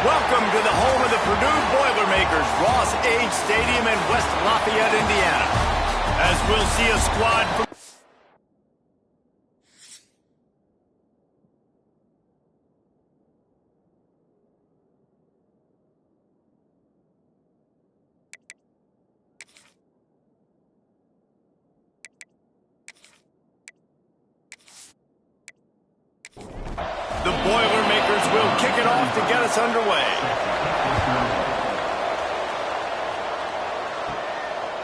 Welcome to the home of the Purdue Boilermakers, Ross Age Stadium in West Lafayette, Indiana. As we'll see a squad from the Boilermakers will kick it off to get us underway.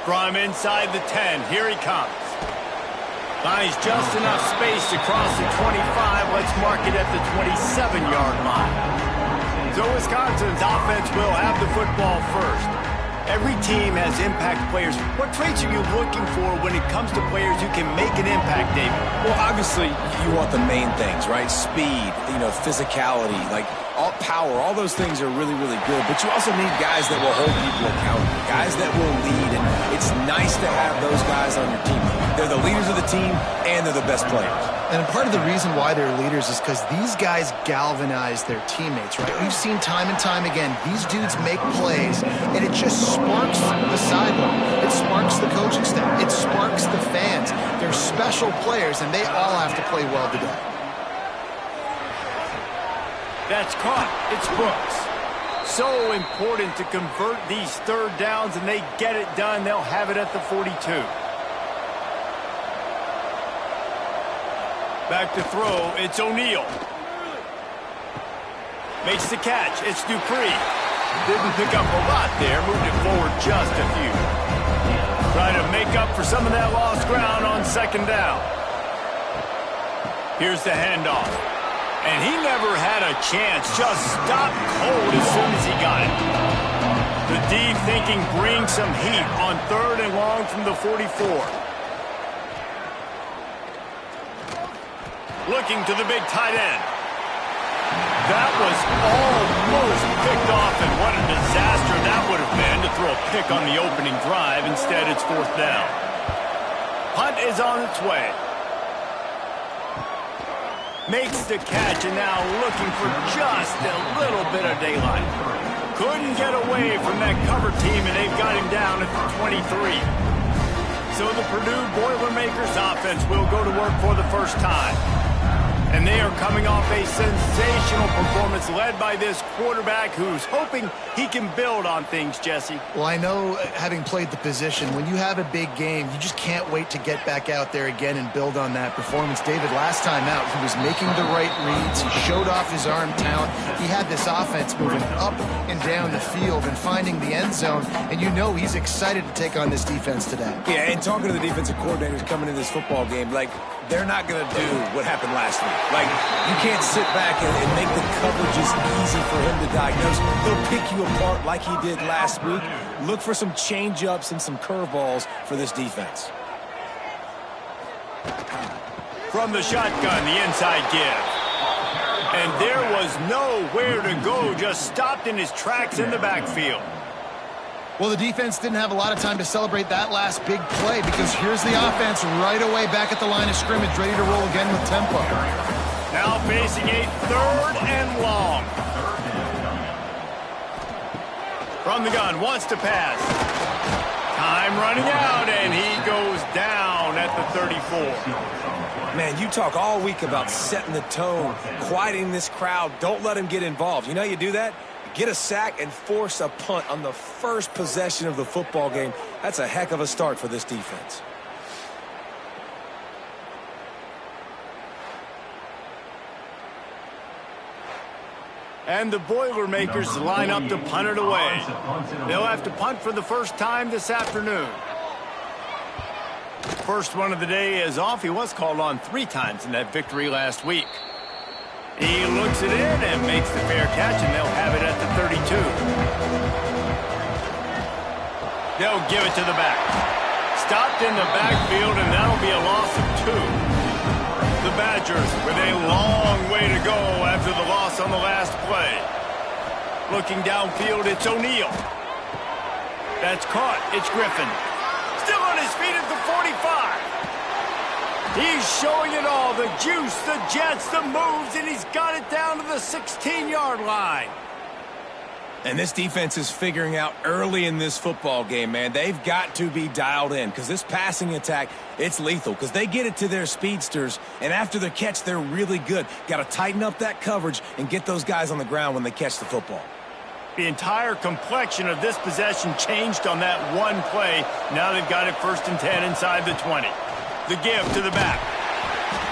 From inside the 10, here he comes. Finds just enough space to cross the 25. Let's mark it at the 27-yard line. So Wisconsin's offense will have the football first. Every team has impact players. What traits are you looking for when it comes to players who can make an impact, David? Well, obviously, you want the main things, right? Speed, physicality, all power. All those things are really, really good. But you also need guys that will hold people accountable, guys that will lead. And it's nice to have those guys on your team. They're the leaders of the team, and they're the best players. And part of the reason why they're leaders is because these guys galvanize their teammates, right? We've seen time and time again, these dudes make plays, and it just sparks the sideline. It sparks the coaching staff. It sparks the fans. They're special players, and they all have to play well today. That's caught. It's Brooks. So important to convert these third downs, and they get it done. They'll have it at the 42. Back to throw, it's O'Neal. Makes the catch, it's Dupree. Didn't pick up a lot there, moved it forward just a few. Trying to make up for some of that lost ground on second down. Here's the handoff. And he never had a chance, just stopped cold as soon as he got it. The deep thinking brings some heat on third and long from the 44. Looking to the big tight end. That was almost picked off, and what a disaster that would have been to throw a pick on the opening drive. Instead, it's fourth down. Punt is on its way. Makes the catch, and now looking for just a little bit of daylight. Couldn't get away from that cover team, and they've got him down at the 23. So the Purdue Boilermakers offense will go to work for the first time. And they are coming off a sensational performance led by this quarterback who's hoping he can build on things, Jesse. Well, I know, having played the position, when you have a big game, you just can't wait to get back out there again and build on that performance. David, last time out, he was making the right reads. He showed off his arm talent. He had this offense moving up and down the field and finding the end zone. And you know he's excited to take on this defense today. Yeah, and talking to the defensive coordinators coming into this football game, they're not going to do what happened last week. You can't sit back and make the coverages easy for him to diagnose. He'll pick you apart like he did last week. Look for some change-ups and some curveballs for this defense. From the shotgun, the inside give. And there was nowhere to go, just stopped in his tracks in the backfield. Well, the defense didn't have a lot of time to celebrate that last big play because here's the offense right away back at the line of scrimmage, ready to roll again with tempo. Now facing a third and long. From the gun, wants to pass. Time running out, and he goes down at the 34. Man, you talk all week about setting the tone, quieting this crowd. Don't let him get involved. You know how you do that? Get a sack and force a punt on the first possession of the football game. That's a heck of a start for this defense. And the Boilermakers line up to punt it away. They'll have to punt for the first time this afternoon. First one of the day is off. He was called on 3 times in that victory last week. He looks it in and makes the fair catch, and they'll have it at the 32. They'll give it to the back. Stopped in the backfield, and that'll be a loss of 2. The Badgers with a long way to go after the loss on the last play. Looking downfield, it's O'Neal. That's caught. It's Griffin. Still on his feet at the 45. He's showing it all, the juice, the jets, the moves, and he's got it down to the 16-yard line. And this defense is figuring out early in this football game, man. They've got to be dialed in because this passing attack, it's lethal because they get it to their speedsters, and after the catch, they're really good. Got to tighten up that coverage and get those guys on the ground when they catch the football. The entire complexion of this possession changed on that one play. Now they've got it 1st and 10 inside the 20. The give to the back.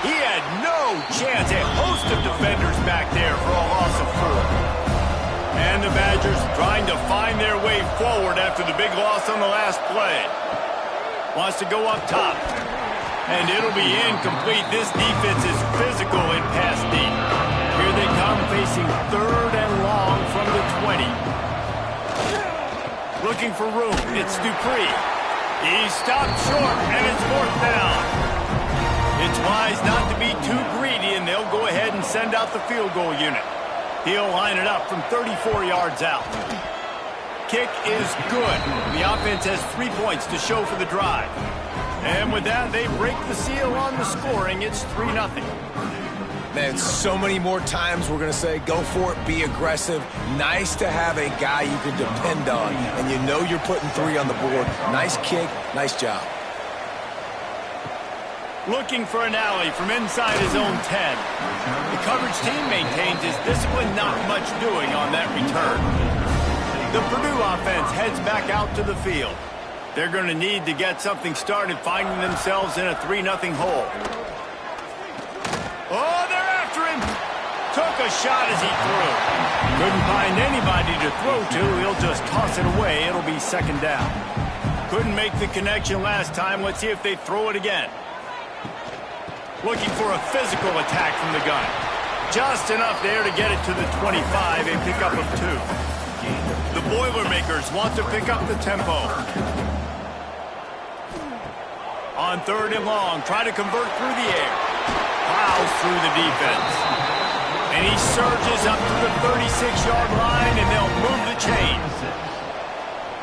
He had no chance. A host of defenders back there for a loss of 4. And the Badgers trying to find their way forward after the big loss on the last play. Wants to go up top. And it'll be incomplete. This defense is physical in pass deep. Here they come facing 3rd and long from the 20. Looking for room. It's Dupree. He stopped short, and it's 4th down. It's wise not to be too greedy, and they'll go ahead and send out the field goal unit. He'll line it up from 34 yards out. Kick is good. The offense has 3 points to show for the drive. And with that, they break the seal on the scoring. It's 3-0. Man, so many more times we're going to say, go for it, be aggressive. Nice to have a guy you can depend on, and you know you're putting 3 on the board. Nice kick, nice job. Looking for an alley from inside his own 10. The coverage team maintains his discipline, not much doing on that return. The Purdue offense heads back out to the field. They're going to need to get something started, finding themselves in a 3-0 hole. Oh, they're after him. Took a shot as he threw. Couldn't find anybody to throw to. He'll just toss it away. It'll be 2nd down. Couldn't make the connection last time. Let's see if they throw it again. Looking for a physical attack from the gun. Just enough there to get it to the 25, a pickup of 2. The Boilermakers want to pick up the tempo. On 3rd and long, try to convert through the air. Plows through the defense. And he surges up to the 36-yard line, and they'll move the chains.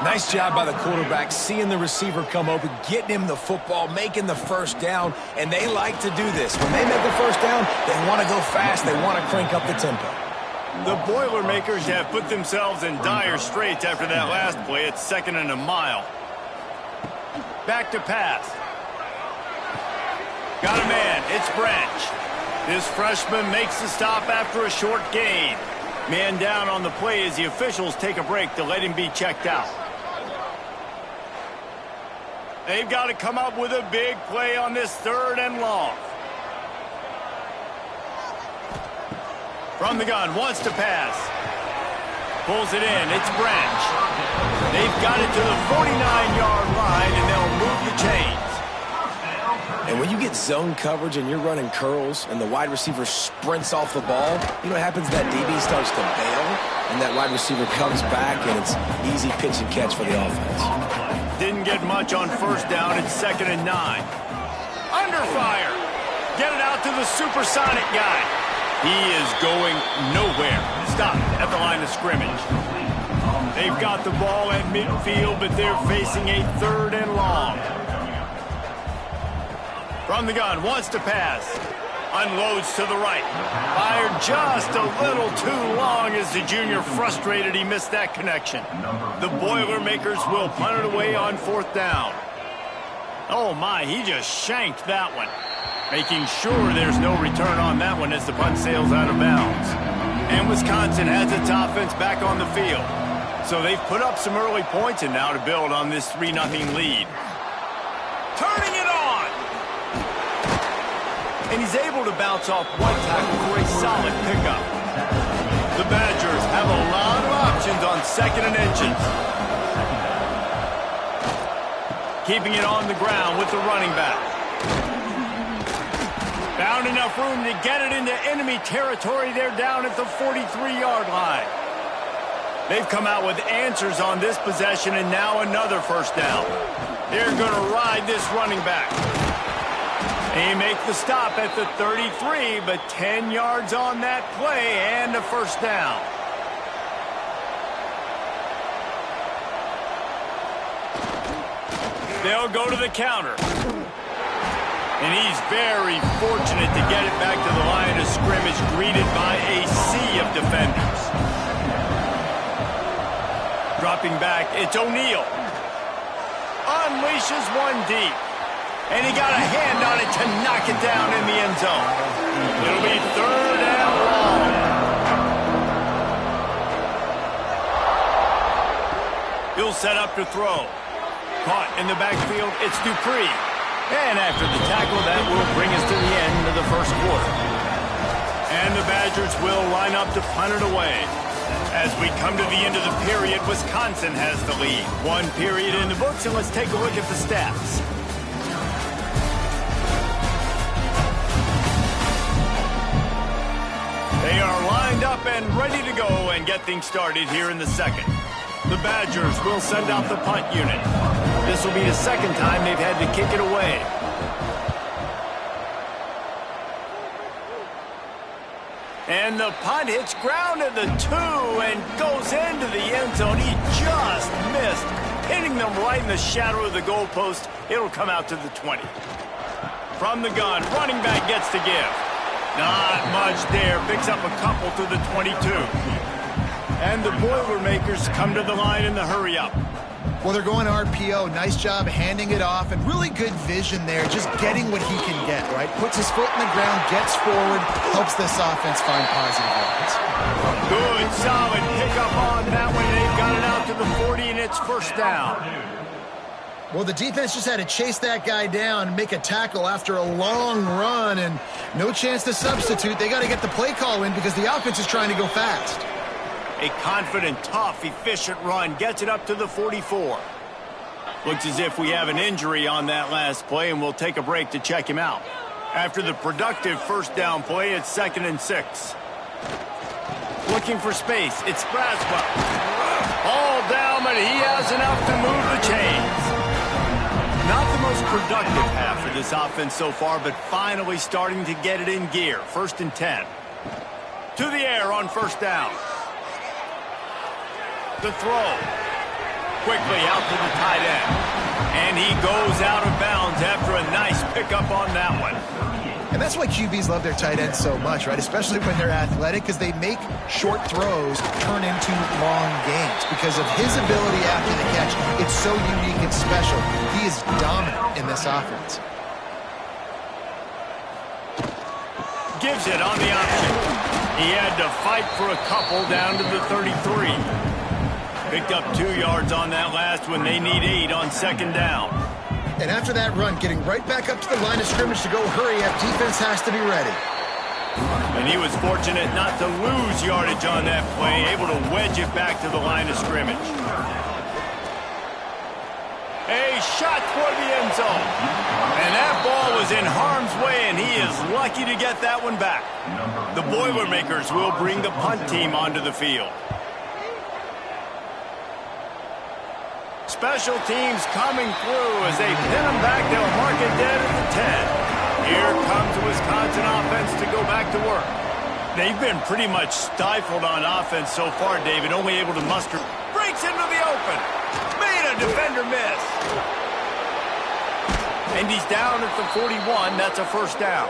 Nice job by the quarterback, seeing the receiver come open, getting him the football, making the 1st down, and they like to do this. When they make a 1st down, they want to go fast, they want to crank up the tempo. The Boilermakers have put themselves in dire straits after that last play. It's 2nd and a mile. Back to pass. Got a man, it's Branch. This freshman makes the stop after a short gain. Man down on the play as the officials take a break to let him be checked out. They've got to come up with a big play on this 3rd and long. From the gun, wants to pass. Pulls it in, it's Branch. They've got it to the 49-yard line, and they'll move the chains. And when you get zone coverage and you're running curls and the wide receiver sprints off the ball, you know what happens? That DB starts to bail, and that wide receiver comes back, and it's easy pitch and catch for the offense. Didn't get much on 1st down. It's 2nd and 9. Under fire. Get it out to the supersonic guy. He is going nowhere. Stop at the line of scrimmage. They've got the ball at midfield, but they're facing a 3rd and long. From the gun, wants to pass. Unloads to the right. Fired just a little too long as the junior frustrated he missed that connection. The Boilermakers will punt it away on 4th down. Oh my, he just shanked that one. Making sure there's no return on that one as the punt sails out of bounds. And Wisconsin has its offense back on the field. So they've put up some early points and now to build on this 3-0 lead. Turning it on! And he's able to bounce off one tackle for a solid pickup. The Badgers have a lot of options on 2nd and inches. Keeping it on the ground with the running back. Found enough room to get it into enemy territory. They're down at the 43-yard line. They've come out with answers on this possession, and now another 1st down. They're going to ride this running back. They make the stop at the 33, but 10 yards on that play and a 1st down. They'll go to the counter. And he's very fortunate to get it back to the line of scrimmage, greeted by a sea of defenders. Dropping back, it's O'Neal. Unleashes one deep. And he got a hand on it to knock it down in the end zone. It'll be 3rd and long. He'll set up to throw. Caught in the backfield, it's Dupree. And after the tackle, that will bring us to the end of the first quarter. And the Badgers will line up to punt it away. As we come to the end of the period, Wisconsin has the lead. 1 period in the books, and let's take a look at the stats. They are lined up and ready to go and get things started here in the second. The Badgers will send out the punt unit. This will be the second time they've had to kick it away. And the punt hits ground at the 2 and goes into the end zone. He just missed, hitting them right in the shadow of the goalpost. It'll come out to the 20. From the gun, running back gets to give. Not much there. Picks up a couple to the 22. And the Boilermakers come to the line in the hurry-up. Well, they're going RPO. Nice job handing it off, and really good vision there, just getting what he can get, right? Puts his foot in the ground, gets forward, helps this offense find positive yards. Good, solid pickup on that one. They've got it out to the 40, and it's first down. Well, the defense just had to chase that guy down and make a tackle after a long run, and no chance to substitute. They got to get the play call in because the offense is trying to go fast. A confident, tough, efficient run gets it up to the 44. Looks as if we have an injury on that last play, and we'll take a break to check him out. After the productive first down play, it's 2nd and 6. Looking for space, it's Braswell. All down, but he has enough to move the chains. Not the most productive half for this offense so far, but finally starting to get it in gear. 1st and 10. To the air on first down. The throw. Quickly out to the tight end. And he goes out of bounds after a nice pickup on that one. And that's why QBs love their tight ends so much, right? Especially when they're athletic, because they make short throws turn into long gains. Because of his ability after the catch, it's so unique and special. He is dominant in this offense. Gives it on the option. He had to fight for a couple down to the 33. Picked up 2 yards on that last one. They need 8 on 2nd down. And after that run, getting right back up to the line of scrimmage to go hurry up, defense has to be ready. And he was fortunate not to lose yardage on that play, able to wedge it back to the line of scrimmage. A shot toward the end zone. And that ball was in harm's way, and he is lucky to get that one back. The Boilermakers will bring the punt team onto the field. Special teams coming through as they pin them back. They'll mark it dead at the 10. Here comes the Wisconsin offense to go back to work. They've been pretty much stifled on offense so far, David, only able to muster. Breaks into the open. Made a defender miss. And he's down at the 41. That's a first down.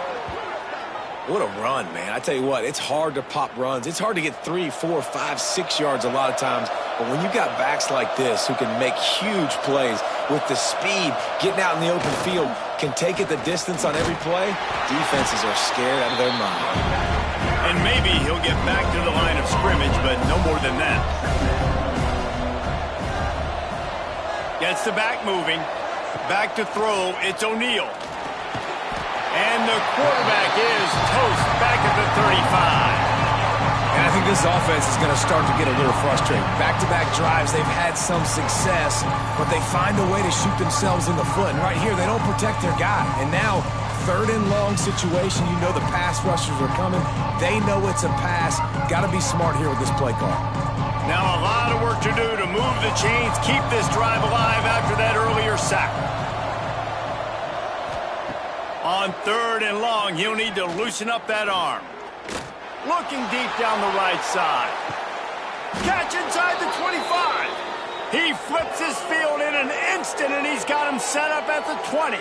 What a run, man. I tell you what, it's hard to pop runs. It's hard to get 3, 4, 5, 6 yards a lot of times. But when you got backs like this who can make huge plays with the speed, getting out in the open field, can take it the distance on every play, defenses are scared out of their mind. And maybe he'll get back to the line of scrimmage, but no more than that. Gets the back moving. Back to throw. It's O'Neal. And the quarterback is toast back at the 35. And I think this offense is going to start to get a little frustrated. Back-to-back drives, they've had some success, but they find a way to shoot themselves in the foot. And right here, they don't protect their guy. And now, 3rd and long situation, you know the pass rushers are coming. They know it's a pass. Got to be smart here with this play call. Now a lot of work to do to move the chains, keep this drive alive after that earlier sack. On 3rd and long, he'll need to loosen up that arm. Looking deep down the right side. Catch inside the 25. He flips his field in an instant, and he's got him set up at the 20.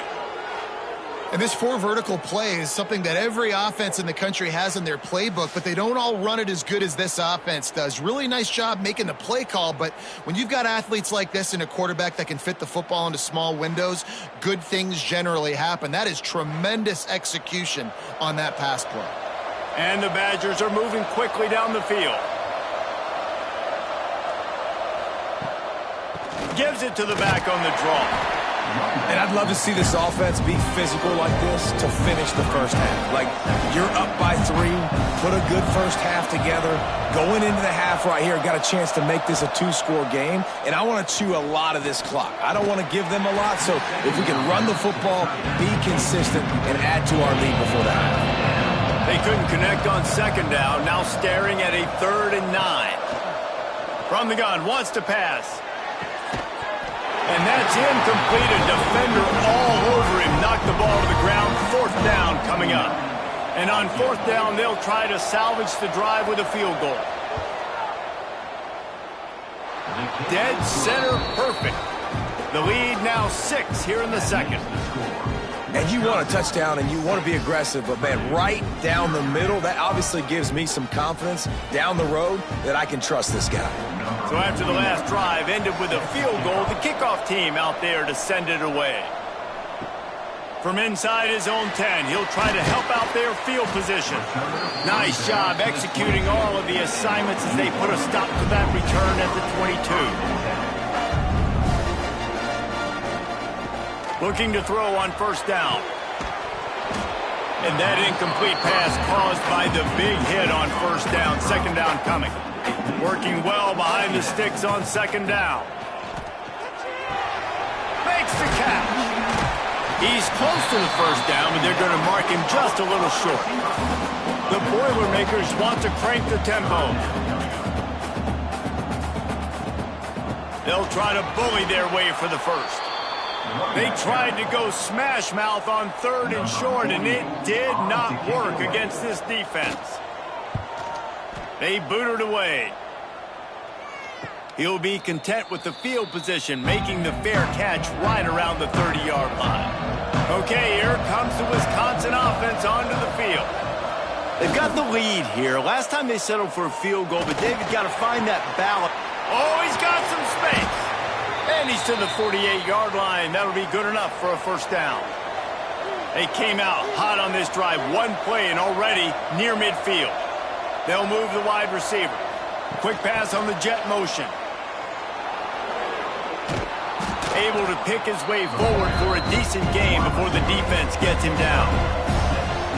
And this four vertical play is something that every offense in the country has in their playbook, but they don't all run it as good as this offense does. Really nice job making the play call, but when you've got athletes like this and a quarterback that can fit the football into small windows, good things generally happen. That is tremendous execution on that pass play. And the Badgers are moving quickly down the field. Gives it to the back on the draw. And I'd love to see this offense be physical like this to finish the first half. Like, you're up by 3, put a good first half together. Going into the half right here, got a chance to make this a 2-score game, and I want to chew a lot of this clock. I don't want to give them a lot, so if we can run the football, be consistent, and add to our lead before the half. They couldn't connect on second down, now staring at a 3rd and 9. From the gun, wants to pass. And that's incomplete. A defender all over him. Knocked the ball to the ground. 4th down coming up. And on 4th down, they'll try to salvage the drive with a field goal. Dead center perfect. The lead now 6 here in the second. And you want a touchdown and you want to be aggressive, but man, right down the middle, that obviously gives me some confidence down the road that I can trust this guy. So after the last drive ended with a field goal, the kickoff team out there to send it away. From inside his own 10, he'll try to help out their field position. Nice job executing all of the assignments as they put a stop to that return at the 22. Looking to throw on 1st down. And that incomplete pass caused by the big hit on 1st down. 2nd down coming. Working well behind the sticks on 2nd down. Makes the catch. He's close to the 1st down, but they're going to mark him just a little short. The Boilermakers want to crank the tempo. They'll try to bully their way for the 1st. They tried to go smash mouth on 3rd and short, and it did not work against this defense. They booted away. He'll be content with the field position, making the fair catch right around the 30-yard line. Okay, here comes the Wisconsin offense onto the field. They've got the lead here. Last time they settled for a field goal, but David got to find that balance. Oh, he's got some space. And he's to the 48-yard line. That'll be good enough for a 1st down. They came out hot on this drive. One play and already near midfield. They'll move the wide receiver. Quick pass on the jet motion. Able to pick his way forward for a decent game before the defense gets him down.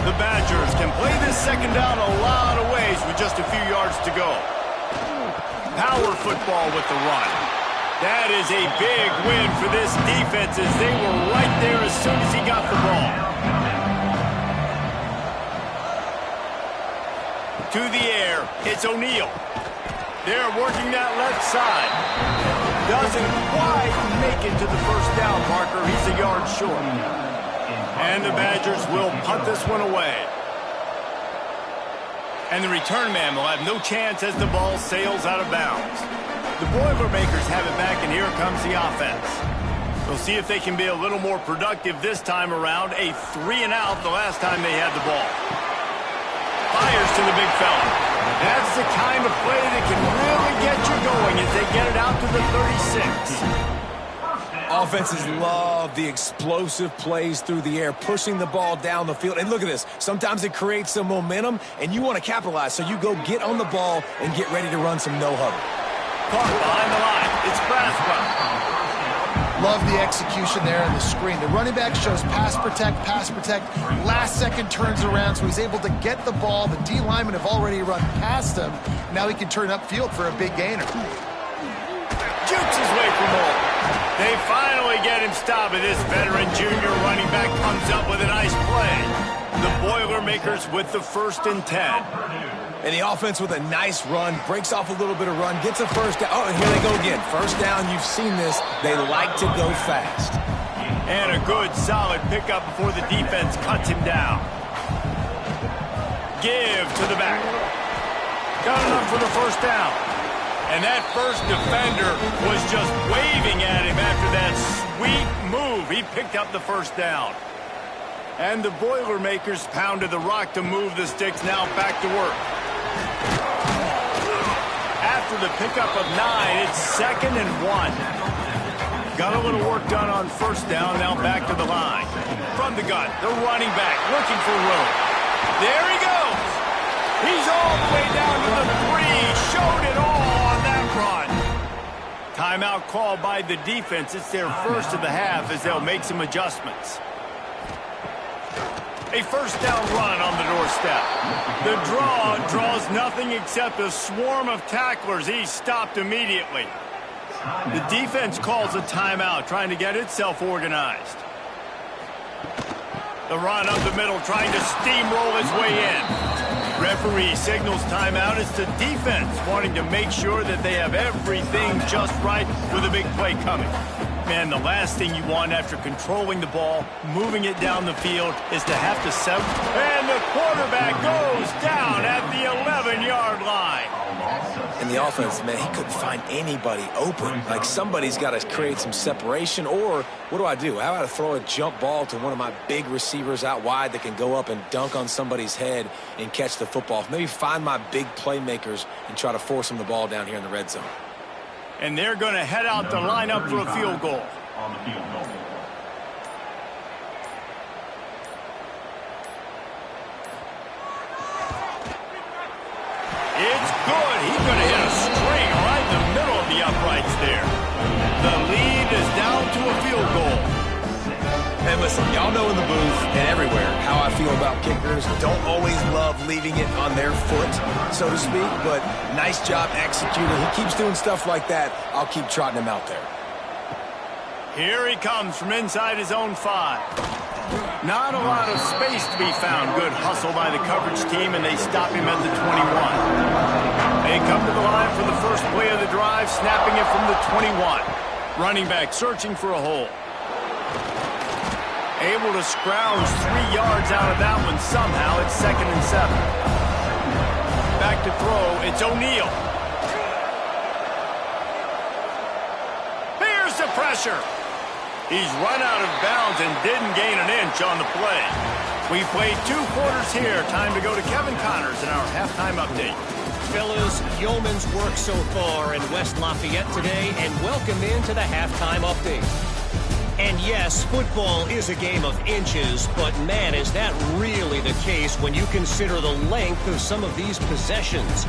The Badgers can play this 2nd down a lot of ways with just a few yards to go. Power football with the run. That is a big win for this defense as they were right there as soon as he got the ball. To the air, it's O'Neal. They're working that left side. Doesn't quite make it to the 1st down marker. He's a yard short. And the Badgers will punt this one away. And the return man will have no chance as the ball sails out of bounds. The Boilermakers have it back, and here comes the offense. We'll see if they can be a little more productive this time around. A 3-and-out the last time they had the ball. Fires to the big fella. That's the kind of play that can really get you going as they get it out to the 36. Offenses love the explosive plays through the air, pushing the ball down the field. And look at this. Sometimes it creates some momentum, and you want to capitalize. So you go get on the ball and get ready to run some no-huddle. Caught behind the line. It's Braswell. Love the execution there on the screen. The running back shows pass protect, pass protect. Last second turns around, so he's able to get the ball. The D linemen have already run past him. Now he can turn upfield for a big gainer. Jukes his way for more. They finally get him stopped, and this veteran junior running back comes up with a nice play. The Boilermakers with the 1st and 10. And the offense with a nice run, breaks off a little bit of run, gets a 1st down. Oh, and here they go again. 1st down, you've seen this. They like to go fast. And a good, solid pickup before the defense cuts him down. Give to the back. Got enough for the 1st down. And that first defender was just waving at him after that sweet move. He picked up the 1st down. And the Boilermakers pounded the rock to move the sticks, now back to work. After the pickup of 9, it's 2nd and 1. Got a little work done on first down, now back to the line. From the gun, the running back looking for room. There he goes. He's all the way down to the 3. Showed it all on that run. Timeout called by the defense. It's their first of the half as they'll make some adjustments. A first down run on the doorstep. The draws nothing except a swarm of tacklers. He's stopped immediately. The defense calls a timeout, trying to get itself organized. The run up the middle, trying to steamroll his way in. Referee signals timeout. It's the defense wanting to make sure that they have everything just right with a big play coming. Man, the last thing you want after controlling the ball, moving it down the field, is to have to settle. And the quarterback goes down at the 11-yard line. In the offense, man, he couldn't find anybody open. Like, somebody's got to create some separation, or what do? How about I throw a jump ball to one of my big receivers out wide that can go up and dunk on somebody's head and catch the football? Maybe find my big playmakers and try to force them the ball down here in the red zone. And they're going to head out to line up for a field goal. It's good. He's going to hit a string right in the middle of the uprights there. The lead is down to a field goal. And listen, y'all know in the booth and everywhere how I feel about kickers. Don't always love leaving it on their foot, so to speak, but nice job executing. He keeps doing stuff like that. I'll keep trotting him out there. Here he comes from inside his own 5. Not a lot of space to be found. Good hustle by the coverage team, and they stop him at the 21. They come to the line for the first play of the drive, snapping it from the 21. Running back searching for a hole. Able to scrounge 3 yards out of that one somehow. It's 2nd and 7. Back to throw. It's O'Neal. Here's the pressure. He's run out of bounds and didn't gain an inch on the play. We played 2 quarters here. Time to go to Kevin Connors in our halftime update. Fellas, yeoman's work so far in West Lafayette today, and welcome into the halftime update. And yes, football is a game of inches, but man, is that really the case when you consider the length of some of these possessions.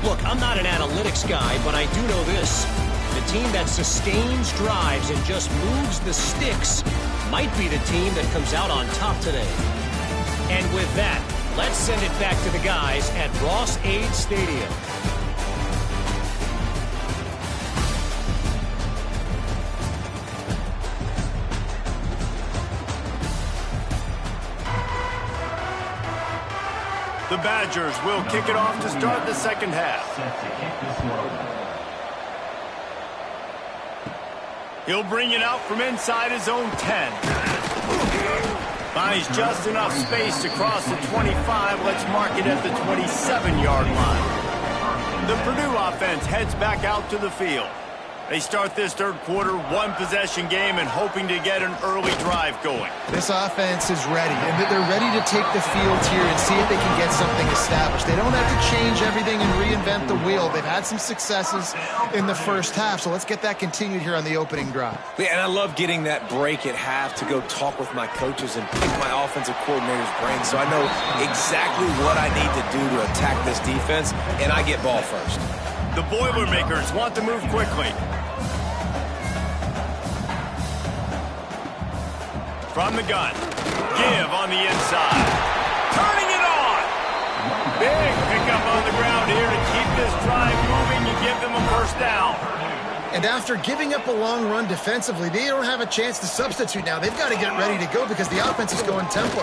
Look, I'm not an analytics guy, but I do know this. The team that sustains drives and just moves the sticks might be the team that comes out on top today. And with that, let's send it back to the guys at Ross-Ade Stadium. The Badgers will kick it off to start the second half. He'll bring it out from inside his own 10. Finds just enough space to cross the 25. Let's mark it at the 27-yard line. The Purdue offense heads back out to the field. They start this third quarter, 1-possession game, and hoping to get an early drive going. This offense is ready, and they're ready to take the field here and see if they can get something established. They don't have to change everything and reinvent the wheel. They've had some successes in the first half, so let's get that continued here on the opening drive. Yeah, and I love getting that break at half to go talk with my coaches and pick my offensive coordinator's brain, so I know exactly what I need to do to attack this defense, and I get ball first. The Boilermakers want to move quickly. From the gun. Give on the inside. Turning it on. Big pickup on the ground here to keep this drive moving and give them a first down. And after giving up a long run defensively, they don't have a chance to substitute now. They've got to get ready to go because the offense is going tempo.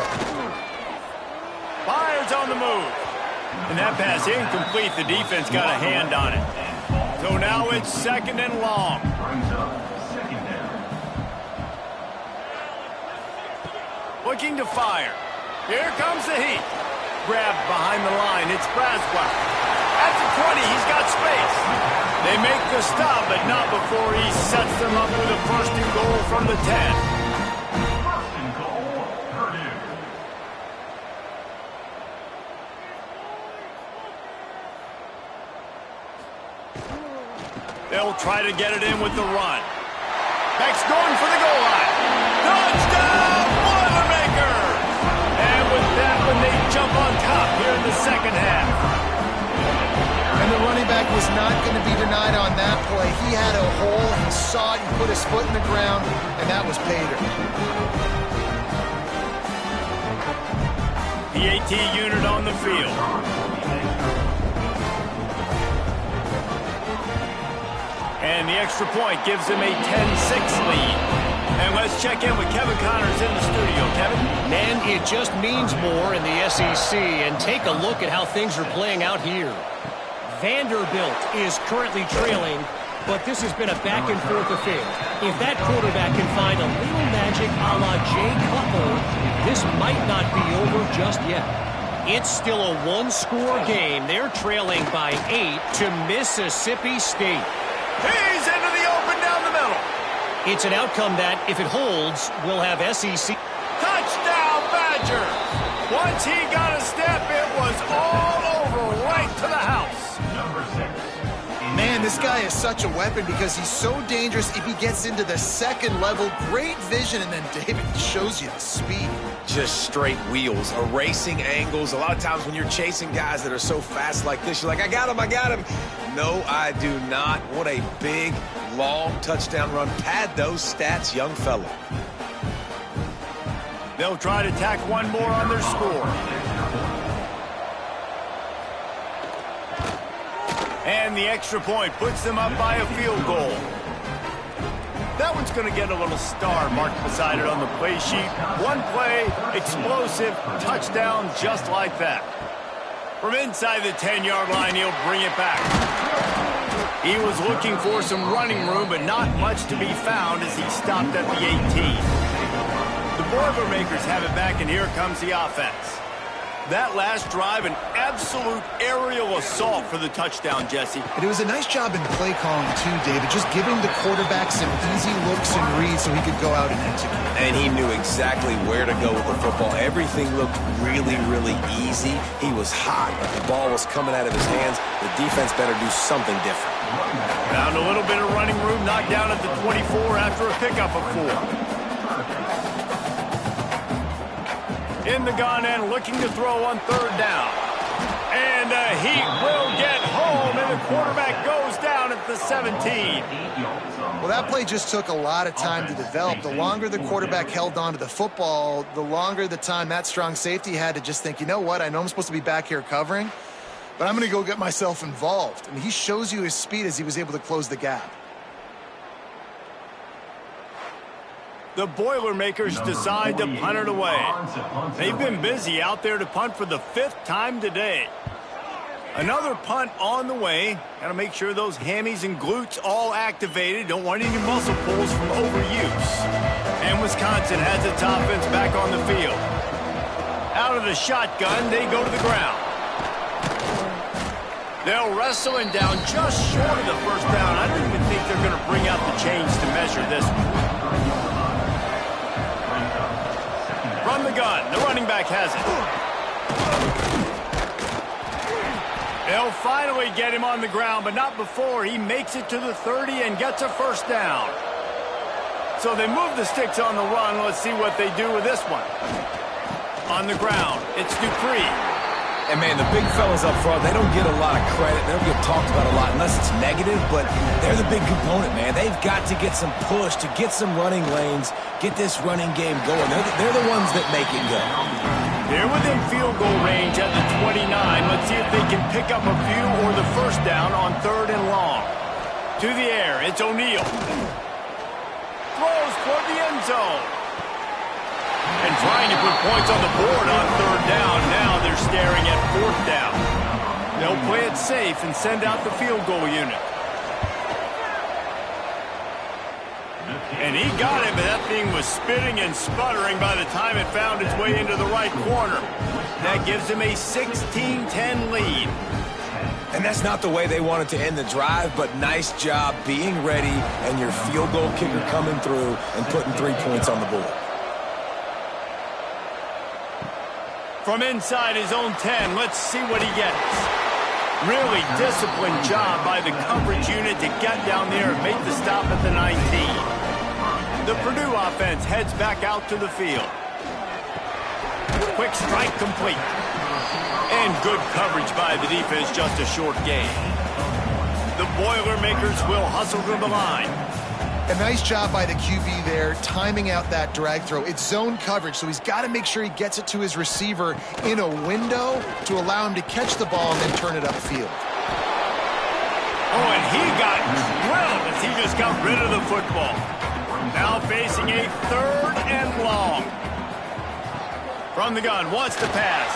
Fires on the move. And that pass incomplete. The defense got a hand on it. So now it's 2nd and long. Looking to fire. Here comes the heat. Grabbed behind the line. It's Braswell. At the 20, he's got space. They make the stop, but not before he sets them up with a 1st and goal from the 10. They'll try to get it in with the run. Beck's going for the goal line. Touchdown, Boilermakers! And with that one, they jump on top here in the second half. And the running back was not going to be denied on that play. He had a hole, he saw it, he put his foot in the ground, and that was Pater. The AT unit on the field. And the extra point gives him a 10-6 lead. And let's check in with Kevin Connors in the studio. Kevin? Man, it just means more in the SEC. And take a look at how things are playing out here. Vanderbilt is currently trailing, but this has been a back-and-forth affair. If that quarterback can find a little magic a la Jay Cutler, this might not be over just yet. It's still a one-score game. They're trailing by 8 to Mississippi State. He's into the open down the middle. It's an outcome that, if it holds, will have SEC. Touchdown, Badger! Once he got a step, it was all over right to the house. Man, this guy is such a weapon because he's so dangerous if he gets into the second level. Great vision, and then David shows you the speed. Just straight wheels, erasing angles. A lot of times when you're chasing guys that are so fast like this, you're like, I got him, I got him. No, I do not. What a big, long touchdown run. Pad those stats, young fella. They'll try to tack one more on their score. And the extra point puts them up by a field goal. That one's going to get a little star marked beside it on the play sheet. One play, explosive, touchdown just like that. From inside the 10-yard line, he'll bring it back. He was looking for some running room, but not much to be found as he stopped at the 18. The Boilermakers have it back, and here comes the offense. That last drive, an absolute aerial assault for the touchdown, Jesse. And it was a nice job in play calling, too, David, just giving the quarterback some easy looks and reads so he could go out and execute. And he knew exactly where to go with the football. Everything looked really, really easy. He was hot. The ball was coming out of his hands. The defense better do something different. Found a little bit of running room, knocked down at the 24 after a pickup of 4. In the gun and looking to throw on third down. And he will get home, and the quarterback goes down at the 17. Well, that play just took a lot of time to develop. The longer the quarterback held on to the football, the longer the time that strong safety had to just think, you know what, I know I'm supposed to be back here covering, but I'm going to go get myself involved. And he shows you his speed as he was able to close the gap. The Boilermakers decide to punt it away. They've been busy out there to punt for the 5th time today. Another punt on the way. Got to make sure those hammies and glutes all activated. Don't want any muscle pulls from overuse. And Wisconsin has its offense back on the field. Out of the shotgun, they go to the ground. They'll wrestle him down just short of the first down. I don't even think they're going to bring out the chains to measure this one. From the gun, the running back has it. They'll finally get him on the ground, but not before he makes it to the 30 and gets a first down. So they move the sticks on the run. Let's see what they do with this one. On the ground, it's Dupree. And, man, the big fellas up front, they don't get a lot of credit. They don't get talked about a lot unless it's negative, but they're the big component, man. They've got to get some push, to get some running lanes, get this running game going. They're the ones that make it go. They're within field goal range at the 29. Let's see if they can pick up a few or the first down on 3rd and long. To the air, it's O'Neal. Throws toward the end zone. And trying to put points on the board on 3rd down. Now they're staring at 4th down. They'll play it safe and send out the field goal unit. And he got it, but that thing was spitting and sputtering by the time it found its way into the right corner. That gives him a 16-10 lead. And that's not the way they wanted to end the drive, but nice job being ready and your field goal kicker coming through and putting 3 points on the board. From inside his own 10, let's see what he gets. Really disciplined job by the coverage unit to get down there and make the stop at the 19. The Purdue offense heads back out to the field. Quick strike complete. And good coverage by the defense, just a short gain. The Boilermakers will hustle to the line. A nice job by the QB there, timing out that drag throw. It's zone coverage, so he's got to make sure he gets it to his receiver in a window to allow him to catch the ball and then turn it upfield. Oh, and he got drilled as he just got rid of the football. Now facing a 3rd and long. From the gun, wants to pass.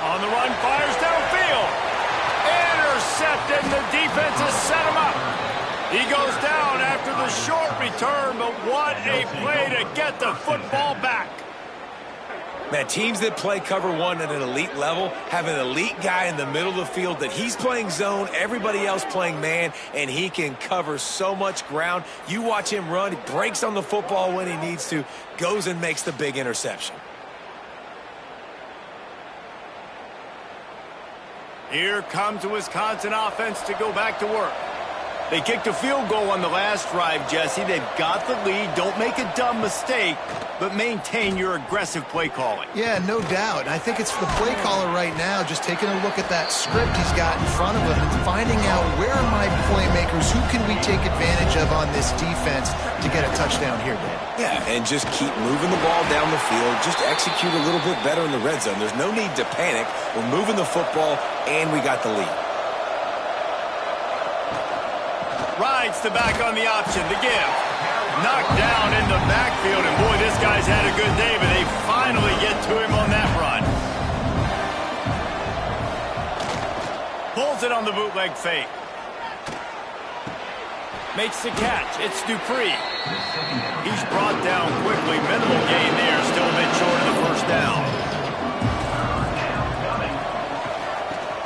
On the run, fires downfield. Intercepted, and the defense has set him up. He goes down after the short return, but what a play to get the football back. Man, teams that play cover one at an elite level have an elite guy in the middle of the field that he's playing zone, everybody else playing man, and he can cover so much ground. You watch him run, he breaks on the football when he needs to, goes and makes the big interception. Here comes the Wisconsin offense to go back to work. They kicked a field goal on the last drive, Jesse. They've got the lead. Don't make a dumb mistake, but maintain your aggressive play calling. Yeah, no doubt. I think it's the play caller right now just taking a look at that script he's got in front of him and finding out where are my playmakers, who can we take advantage of on this defense to get a touchdown here, Dan. Yeah, and just keep moving the ball down the field. Just execute a little bit better in the red zone. There's no need to panic. We're moving the football, and we got the lead. Rides the back on the option, the give. Knocked down in the backfield, and boy, this guy's had a good day, but they finally get to him on that run. Pulls it on the bootleg fake. Makes the catch. It's Dupree. He's brought down quickly. Minimal gain there, still a bit short of the first down.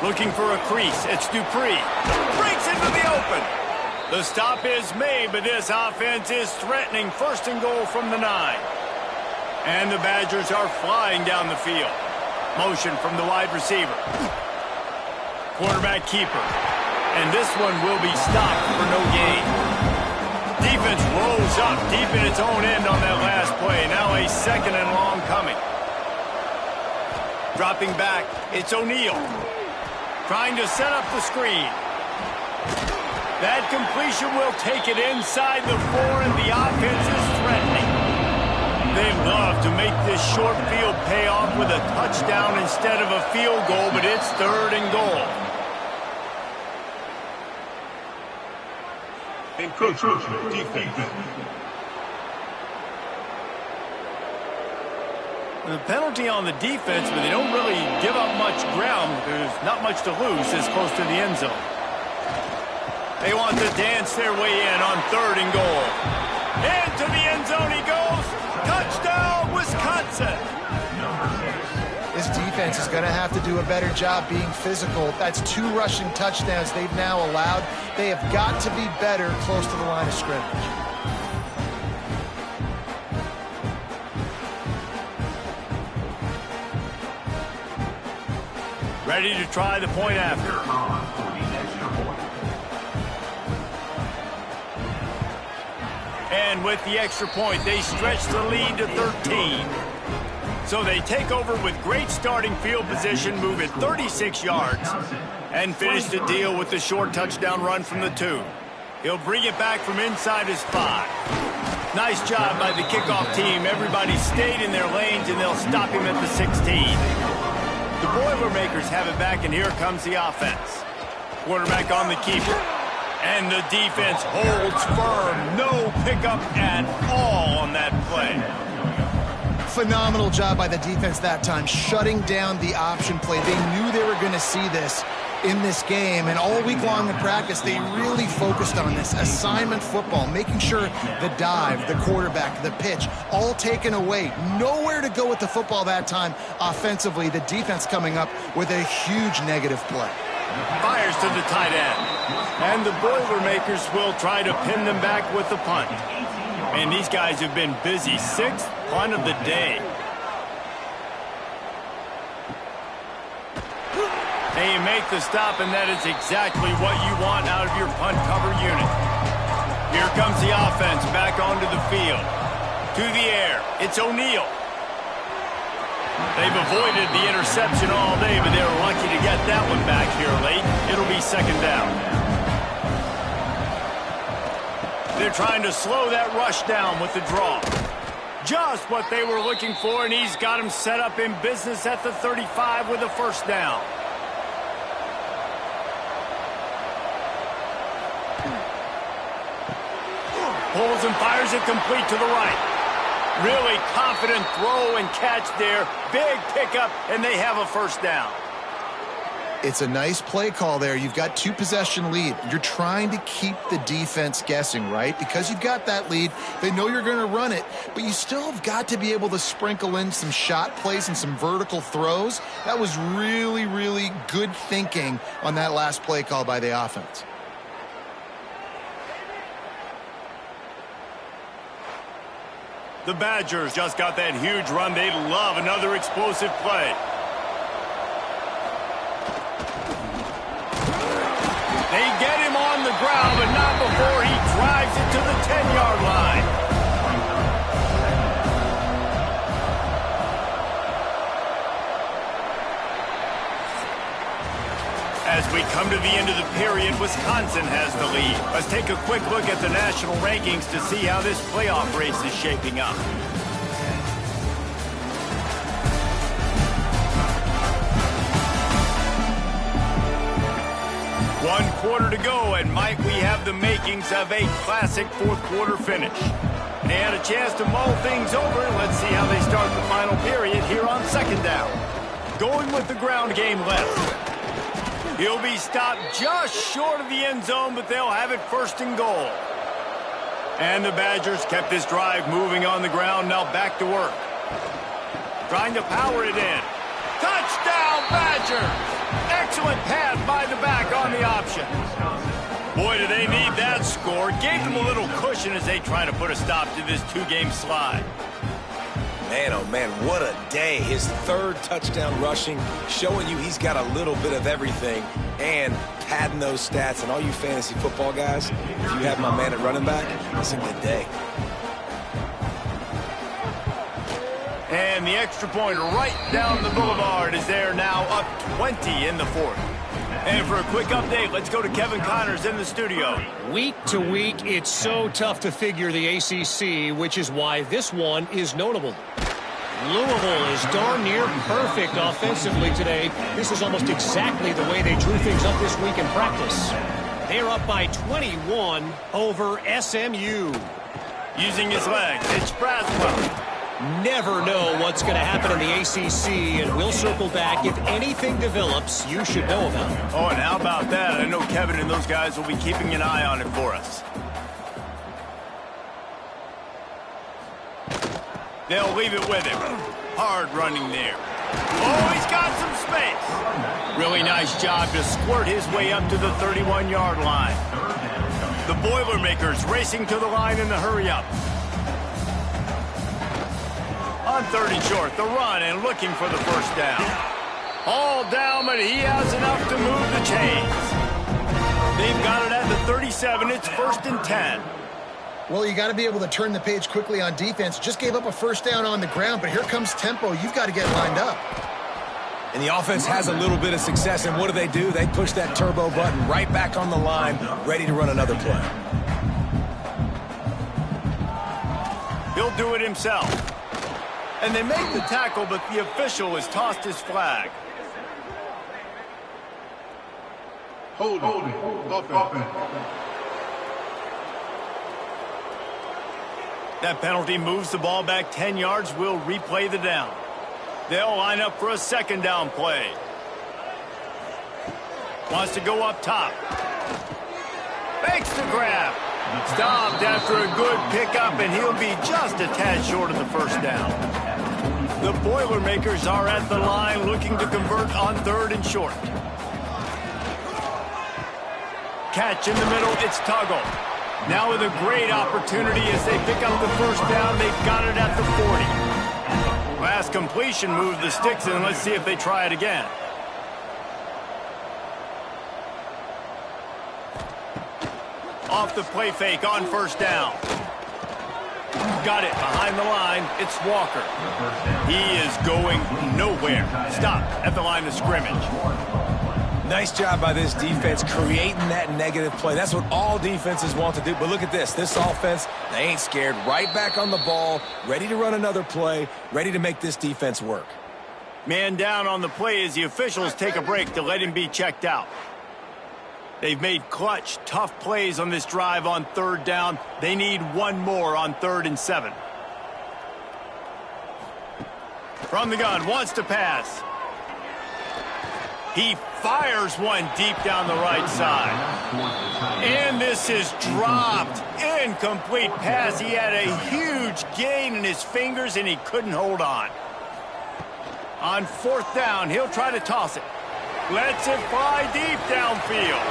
Looking for a crease. It's Dupree. Breaks into the open. The stop is made, but this offense is threatening. 1st and goal from the 9. And the Badgers are flying down the field. Motion from the wide receiver. Quarterback keeper. And this one will be stopped for no gain. Defense rolls up deep in its own end on that last play. Now a 2nd and long coming. Dropping back, it's O'Neal. Trying to set up the screen. That completion will take it inside the 4, and the offense is threatening. They love to make this short field pay off with a touchdown instead of a field goal, but it's 3rd and goal. Encroachment defense. The penalty on the defense, but they don't really give up much ground. There's not much to lose this close to the end zone. They want to dance their way in on 3rd and goal. Into the end zone he goes. Touchdown, Wisconsin. This defense is going to have to do a better job being physical. That's 2 rushing touchdowns they've now allowed. They have got to be better close to the line of scrimmage. Ready to try the point after. And with the extra point, they stretch the lead to 13. So they take over with great starting field position, move it 36 yards, and finish the deal with the short touchdown run from the 2. He'll bring it back from inside his 5. Nice job by the kickoff team. Everybody stayed in their lanes, and they'll stop him at the 16. The Boilermakers have it back, and here comes the offense. Quarterback on the keeper. And the defense holds firm. No pickup at all on that play. Phenomenal job by the defense that time, shutting down the option play. They knew they were going to see this in this game, and all week long in practice, they really focused on this assignment football, making sure the dive, the quarterback, the pitch, all taken away. Nowhere to go with the football that time offensively. The defense coming up with a huge negative play. Fires to the tight end. And the Boilermakers will try to pin them back with the punt. And these guys have been busy. 6th punt of the day. And you make the stop, and that is exactly what you want out of your punt cover unit. Here comes the offense back onto the field. To the air, it's O'Neal. They've avoided the interception all day, but they're lucky to get that one back here late. It'll be second down. They're trying to slow that rush down with the draw. Just what they were looking for, and he's got him set up in business at the 35 with a first down. Pulls and fires it complete to the right. Really confident throw and catch there. Big pickup, and they have a first down. It's a nice play call there. You've got 2-possession lead. You're trying to keep the defense guessing, right? Because you've got that lead, they know you're going to run it, but you still have got to be able to sprinkle in some shot plays and some vertical throws. That was really, really good thinking on that last play call by the offense. The Badgers just got that huge run. They'd love another explosive play. They get him on the ground, but not before he drives it to the 10-yard line. As we come to the end of the period, Wisconsin has the lead. Let's take a quick look at the national rankings to see how this playoff race is shaping up. One quarter to go, and might we have the makings of a classic fourth-quarter finish. They had a chance to mull things over. Let's see how they start the final period here on second down. Going with the ground game left. He'll be stopped just short of the end zone, but they'll have it first and goal. And the Badgers kept this drive moving on the ground. Now back to work. Trying to power it in. Touchdown, Badgers! Excellent pass by the back on the option. Boy, do they need that score. Gave them a little cushion as they try to put a stop to this two-game slide. Man, oh man, what a day. His third touchdown rushing, showing you he's got a little bit of everything and padding those stats. And all you fantasy football guys, if you have my man at running back, it's a good day. And the extra point right down the boulevard is there now, up 20 in the fourth. And for a quick update, let's go to Kevin Connors in the studio. Week to week, it's so tough to figure the ACC, which is why this one is notable. Louisville is darn near perfect offensively today. This is almost exactly the way they drew things up this week in practice. They're up by 21 over SMU. Using his legs, it's Braswell. Never know what's going to happen in the ACC, and we'll circle back. If anything develops, you should know about it. Oh, and how about that? I know Kevin and those guys will be keeping an eye on it for us. They'll leave it with him. Hard running there. Oh, he's got some space. Really nice job to squirt his way up to the 31-yard line. The Boilermakers racing to the line in the hurry-up. On third and short, the run and looking for the first down. All down, but he has enough to move the chains. They've got it at the 37. It's first and 10. Well, you got to be able to turn the page quickly on defense. Just gave up a first down on the ground, but here comes tempo. You've got to get lined up. And the offense has a little bit of success, and what do? They push that turbo button right back on the line, ready to run another play. He'll do it himself. And they make the tackle, but the official has tossed his flag. Holding. Offense. That penalty moves the ball back 10 yards. We'll replay the down. They'll line up for a second down play. Wants to go up top. Makes the grab. Stopped after a good pickup, and he'll be just a tad short of the first down. The Boilermakers are at the line looking to convert on third and short. Catch in the middle, it's Tuggle. Now with a great opportunity as they pick up the first down. They've got it at the 40. Last completion moved the sticks in. Let's see if they try it again. Off the play fake on first down. Got it behind the line. It's Walker. He is going nowhere. Stop at the line of scrimmage. Nice job by this defense creating that negative play. That's what all defenses want to do. But look at this. This offense, they ain't scared. Right back on the ball, ready to run another play, ready to make this defense work. Man down on the play as the officials take a break to let him be checked out. They've made clutch, tough plays on this drive on third down. They need one more on 3rd and 7. From the gun, wants to pass. He fires one deep down the right side. And this is dropped. Incomplete pass. He had a huge gain in his fingers, and he couldn't hold on. On 4th down, he'll try to toss it. Lets it fly deep downfield.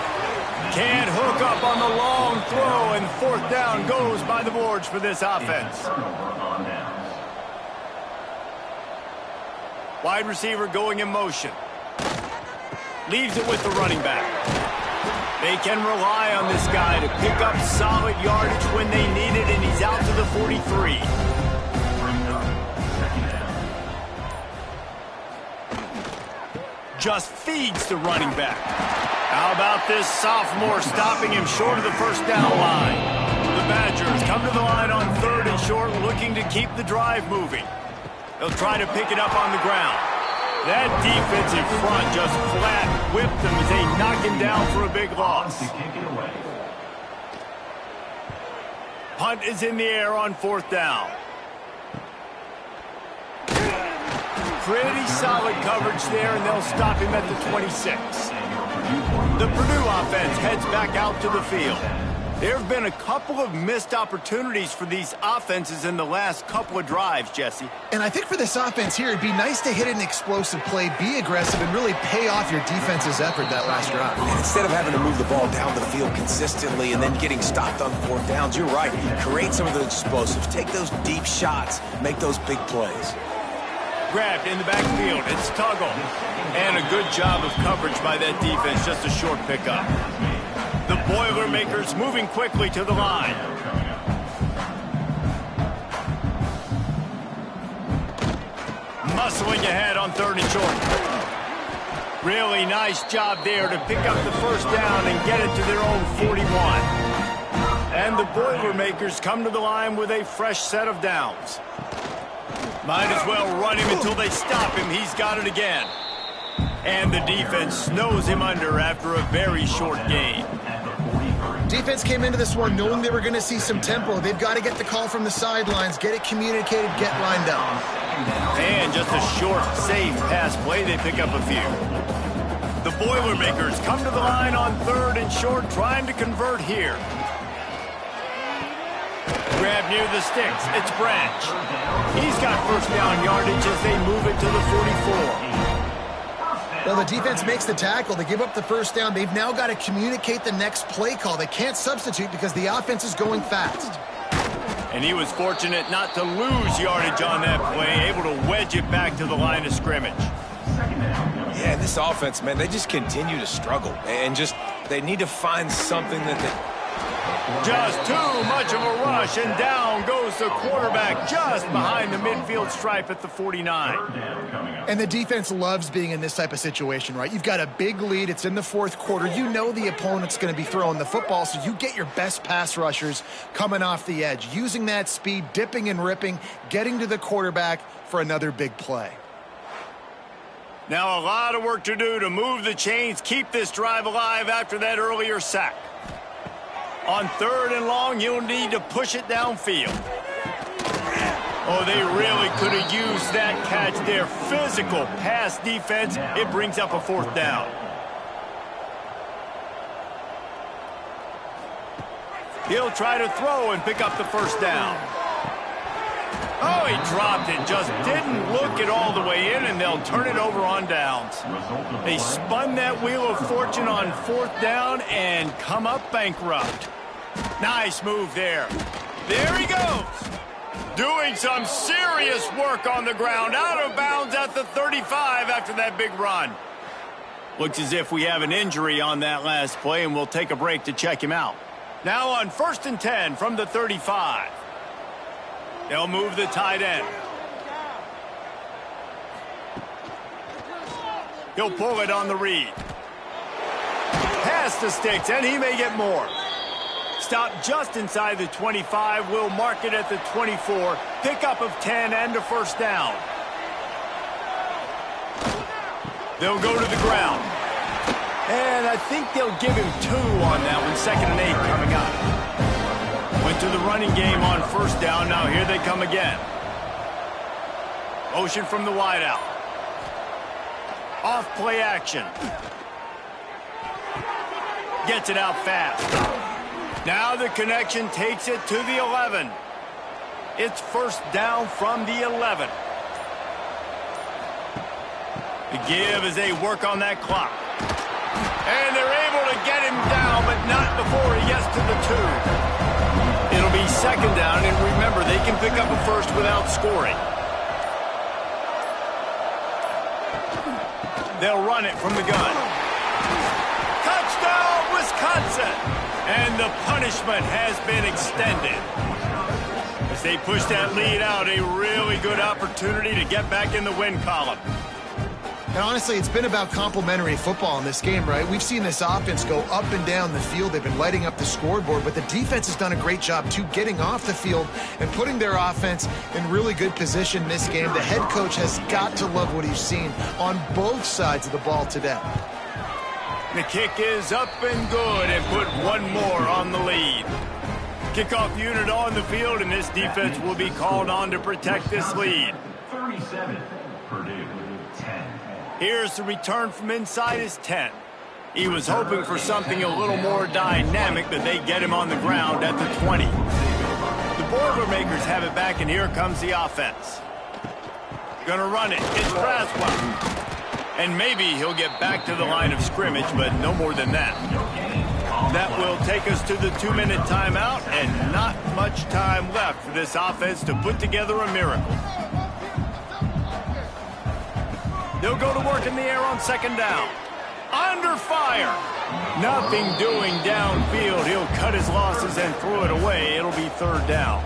Can't hook up on the long throw, and 4th down goes by the boards for this offense. Wide receiver going in motion. Leaves it with the running back. They can rely on this guy to pick up solid yardage when they need it, and he's out to the 43. Just feeds the running back. How about this sophomore stopping him short of the first down line? The Badgers come to the line on 3rd and short, looking to keep the drive moving. They'll try to pick it up on the ground. That defensive front just flat whipped them as they knock him down for a big loss. Punt is in the air on 4th down. Pretty solid coverage there, and they'll stop him at the 26. The Purdue offense heads back out to the field. There have been a couple of missed opportunities for these offenses in the last couple of drives, Jesse. And I think for this offense here, it'd be nice to hit an explosive play, be aggressive, and really pay off your defense's effort that last drive. And instead of having to move the ball down the field consistently and then getting stopped on 4th downs, you're right. Create some of those explosives. Take those deep shots. Make those big plays. Grabbed in the backfield. It's Tuggle. And a good job of coverage by that defense. Just a short pickup. The Boilermakers moving quickly to the line. Muscling ahead on 3rd and short. Really nice job there to pick up the first down and get it to their own 41. And the Boilermakers come to the line with a fresh set of downs. Might as well run him until they stop him. He's got it again. And the defense snows him under after a very short gain. Defense came into this one knowing they were going to see some tempo. They've got to get the call from the sidelines, get it communicated, get lined up. And just a short, safe pass play. They pick up a few. The Boilermakers come to the line on 3rd and short, trying to convert here. Grab near the sticks. It's Branch. He's got first down yardage as they move it to the 44. Well, the defense makes the tackle. They give up the first down. They've now got to communicate the next play call. They can't substitute because the offense is going fast. And he was fortunate not to lose yardage on that play, able to wedge it back to the line of scrimmage. Yeah, this offense, man, they just continue to struggle. And they need to find something that they... Just too much of a rush, and down goes the quarterback just behind the midfield stripe at the 49. And the defense loves being in this type of situation, right? You've got a big lead. It's in the 4th quarter. You know the opponent's going to be throwing the football, so you get your best pass rushers coming off the edge, using that speed, dipping and ripping, getting to the quarterback for another big play. Now a lot of work to do to move the chains, keep this drive alive after that earlier sack. On 3rd and long, you'll need to push it downfield. Oh, they really could have used that catch there. Physical pass defense. It brings up a 4th down. He'll try to throw and pick up the first down. Oh, he dropped it. Just didn't look it all the way in, and they'll turn it over on downs. They spun that wheel of fortune on 4th down and come up bankrupt. Nice move there. There he goes. Doing some serious work on the ground. Out of bounds at the 35 after that big run. Looks as if we have an injury on that last play, and we'll take a break to check him out. Now on 1st and 10 from the 35. They'll move the tight end. He'll pull it on the read. Pass the sticks, and he may get more. Stop just inside the 25. We'll mark it at the 24. Pickup of 10 and a first down. They'll go to the ground. And I think they'll give him 2 on that one. 2nd and 8 coming up. Went to the running game on first down. Now here they come again. Motion from the wideout. Off play action. Gets it out fast. Now the connection takes it to the 11. It's first down from the 11. The give as they work on that clock. And they're able to get him down, but not before he gets to the 2. It'll be 2nd down, and remember, they can pick up a first without scoring. They'll run it from the gun. Touchdown, Wisconsin! And the punishment has been extended. As they push that lead out, a really good opportunity to get back in the win column. And honestly, it's been about complementary football in this game, right? We've seen this offense go up and down the field. They've been lighting up the scoreboard, but the defense has done a great job, too, getting off the field and putting their offense in really good position in this game. The head coach has got to love what he's seen on both sides of the ball today. The kick is up and good and put one more on the lead. Kickoff unit on the field, and this defense will be called on to protect this lead. 37, Purdue, 10. Here's the return from inside his 10. He was hoping for something a little more dynamic, but they get him on the ground at the 20. The Boilermakers have it back, and here comes the offense. Gonna run it. It's Braswell. And maybe he'll get back to the line of scrimmage, but no more than that. That will take us to the 2-minute timeout, and not much time left for this offense to put together a miracle. They'll go to work in the air on 2nd down. Under fire. Nothing doing downfield. He'll cut his losses and throw it away. It'll be 3rd down.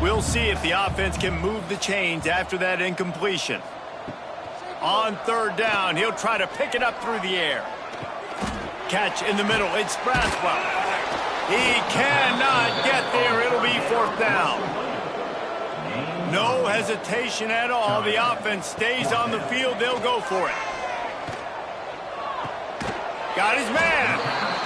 We'll see if the offense can move the chains after that incompletion. On 3rd down, he'll try to pick it up through the air. Catch in the middle. It's Braswell. He cannot get there. It'll be 4th down. No hesitation at all. The offense stays on the field. They'll go for it. Got his man.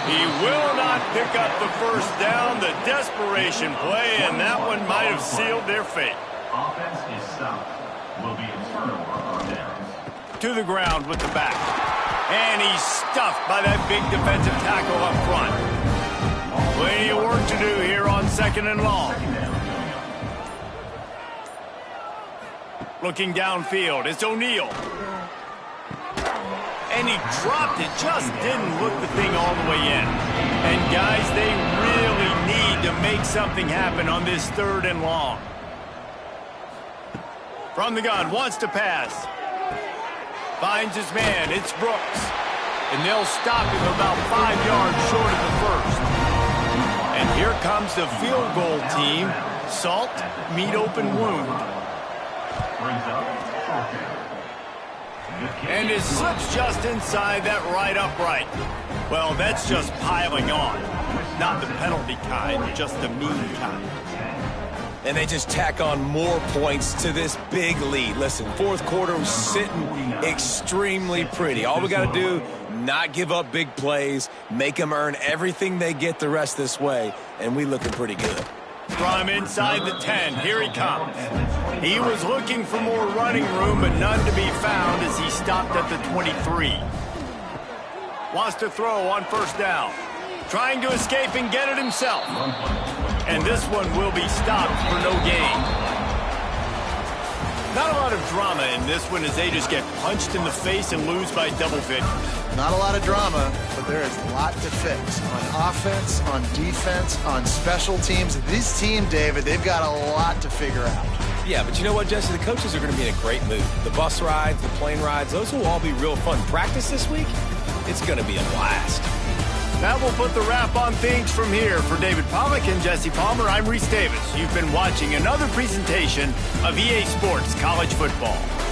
He will not pick up the first down. The desperation play, and that one might have sealed their fate. Offense is stopped. Will be a turnover on downs. To the ground with the back. And he's stuffed by that big defensive tackle up front. Plenty of work to do here on 2nd and long. Looking downfield, it's O'Neal. And he dropped it, just didn't look the thing all the way in. And guys, they really need to make something happen on this 3rd and long. From the gun, wants to pass. Finds his man, it's Brooks. And they'll stop him about 5 yards short of the first. And here comes the field goal team. Salt, meet open wound. And it slips just inside that right upright. Well, that's just piling on. Not the penalty kind, just the mean kind. And they just tack on more points to this big lead. Listen, 4th quarter was sitting extremely pretty. All we got to do, not give up big plays, make them earn everything they get the rest this way, and we looking pretty good. From inside the 10, here he comes. He was looking for more running room, but none to be found as he stopped at the 23. Wants to throw on 1st down. Trying to escape and get it himself. And this one will be stopped for no gain. Not a lot of drama in this one as they just get punched in the face and lose by double figures. Not a lot of drama, but there is a lot to fix on offense, on defense, on special teams. This team, David, they've got a lot to figure out. Yeah, but you know what, Jesse? The coaches are going to be in a great mood. The bus rides, the plane rides, those will all be real fun. Practice this week, it's going to be a blast. That will put the wrap on things from here. For David Pollack and Jesse Palmer, I'm Reese Davis. You've been watching another presentation of EA Sports College Football.